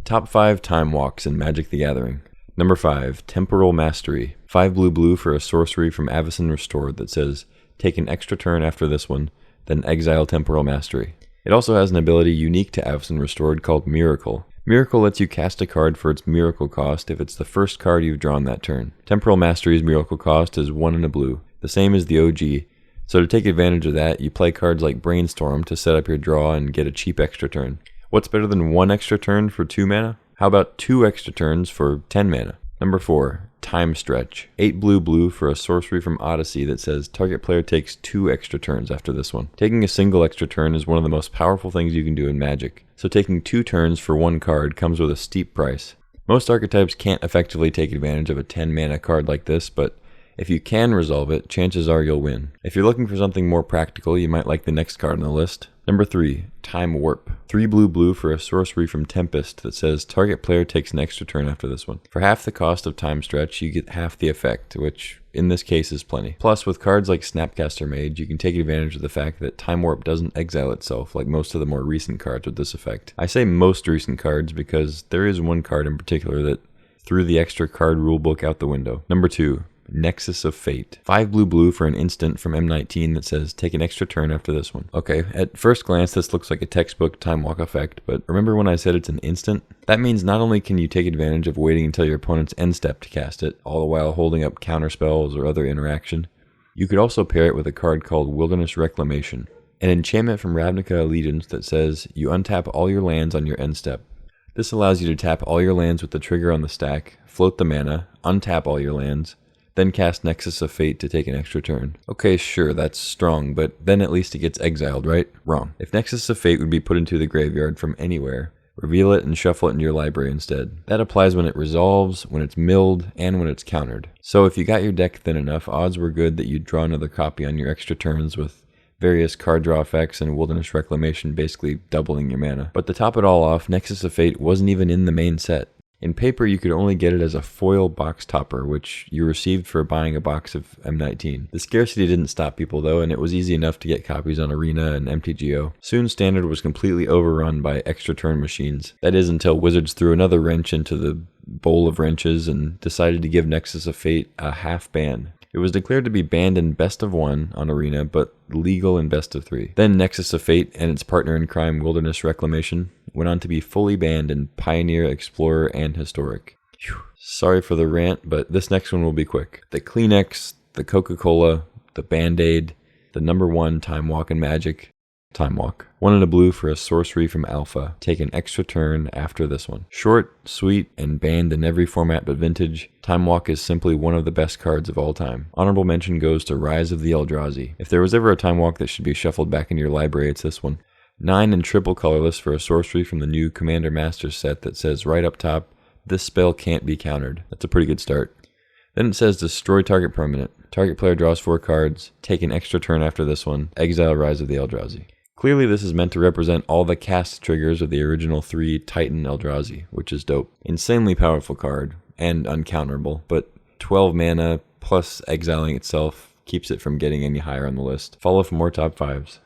Top 5 time walks in Magic the Gathering. Number 5, Temporal Mastery. 5 blue for a sorcery from Avacyn Restored that says, take an extra turn after this one, then exile Temporal Mastery. It also has an ability unique to Avacyn Restored called Miracle. Miracle lets you cast a card for its miracle cost if it's the first card you've drawn that turn. Temporal Mastery's miracle cost is 1 and a blue, the same as the OG. So to take advantage of that, you play cards like Brainstorm to set up your draw and get a cheap extra turn. What's better than 1 extra turn for 2 mana? How about 2 extra turns for 10 mana? Number 4, Time Stretch. 8 blue for a sorcery from Odyssey that says target player takes 2 extra turns after this one. Taking a single extra turn is one of the most powerful things you can do in Magic, so taking 2 turns for 1 card comes with a steep price. Most archetypes can't effectively take advantage of a 10 mana card like this, but if you can resolve it, chances are you'll win. If you're looking for something more practical, you might like the next card on the list. Number 3, Time Warp. 3 blue for a sorcery from Tempest that says target player takes an extra turn after this one. For half the cost of Time Stretch, you get half the effect, which in this case is plenty. Plus, with cards like Snapcaster Mage, you can take advantage of the fact that Time Warp doesn't exile itself like most of the more recent cards with this effect. I say most recent cards because there is one card in particular that threw the extra card rulebook out the window. Number 2, Nexus of Fate. 5 blue for an instant from M19 that says take an extra turn after this one. Okay, at first glance this looks like a textbook time walk effect, but remember when I said it's an instant? That means not only can you take advantage of waiting until your opponent's end step to cast it, all the while holding up counter spells or other interaction, you could also pair it with a card called Wilderness Reclamation, an enchantment from Ravnica Allegiance that says you untap all your lands on your end step. This allows you to tap all your lands with the trigger on the stack, float the mana, untap all your lands, then cast Nexus of Fate to take an extra turn. Okay, sure, that's strong, but then at least it gets exiled, right? Wrong. If Nexus of Fate would be put into the graveyard from anywhere, reveal it and shuffle it into your library instead. That applies when it resolves, when it's milled, and when it's countered. So if you got your deck thin enough, odds were good that you'd draw another copy on your extra turns with various card draw effects and Wilderness Reclamation basically doubling your mana. But to top it all off, Nexus of Fate wasn't even in the main set. In paper, you could only get it as a foil box topper, which you received for buying a box of M19. The scarcity didn't stop people though, and it was easy enough to get copies on Arena and mtga. Soon Standard was completely overrun by extra turn machines. That is until Wizards threw another wrench into the bowl of wrenches and decided to give Nexus of Fate a half ban. It was declared to be banned in Best of 1 on Arena, but legal in Best of 3. Then Nexus of Fate and its partner in crime Wilderness Reclamation went on to be fully banned in Pioneer, Explorer, and Historic. Whew. Sorry for the rant, but this next one will be quick. The Kleenex, the Coca-Cola, the Band-Aid, the number 1 Time Walk in Magic. Time Walk. 1 and a blue for a sorcery from Alpha. Take an extra turn after this one. Short, sweet, and banned in every format but Vintage, Time Walk is simply one of the best cards of all time. Honorable mention goes to Rise of the Eldrazi. If there was ever a Time Walk that should be shuffled back into your library, it's this one. 9 and triple colorless for a sorcery from the new Commander Master set that says right up top, this spell can't be countered. That's a pretty good start. Then it says destroy target permanent. Target player draws 4 cards, take an extra turn after this one, exile Rise of the Eldrazi. Clearly this is meant to represent all the cast triggers of the original 3 Titan Eldrazi, which is dope. Insanely powerful card, and uncounterable, but 12 mana plus exiling itself keeps it from getting any higher on the list. Follow for more top 5s.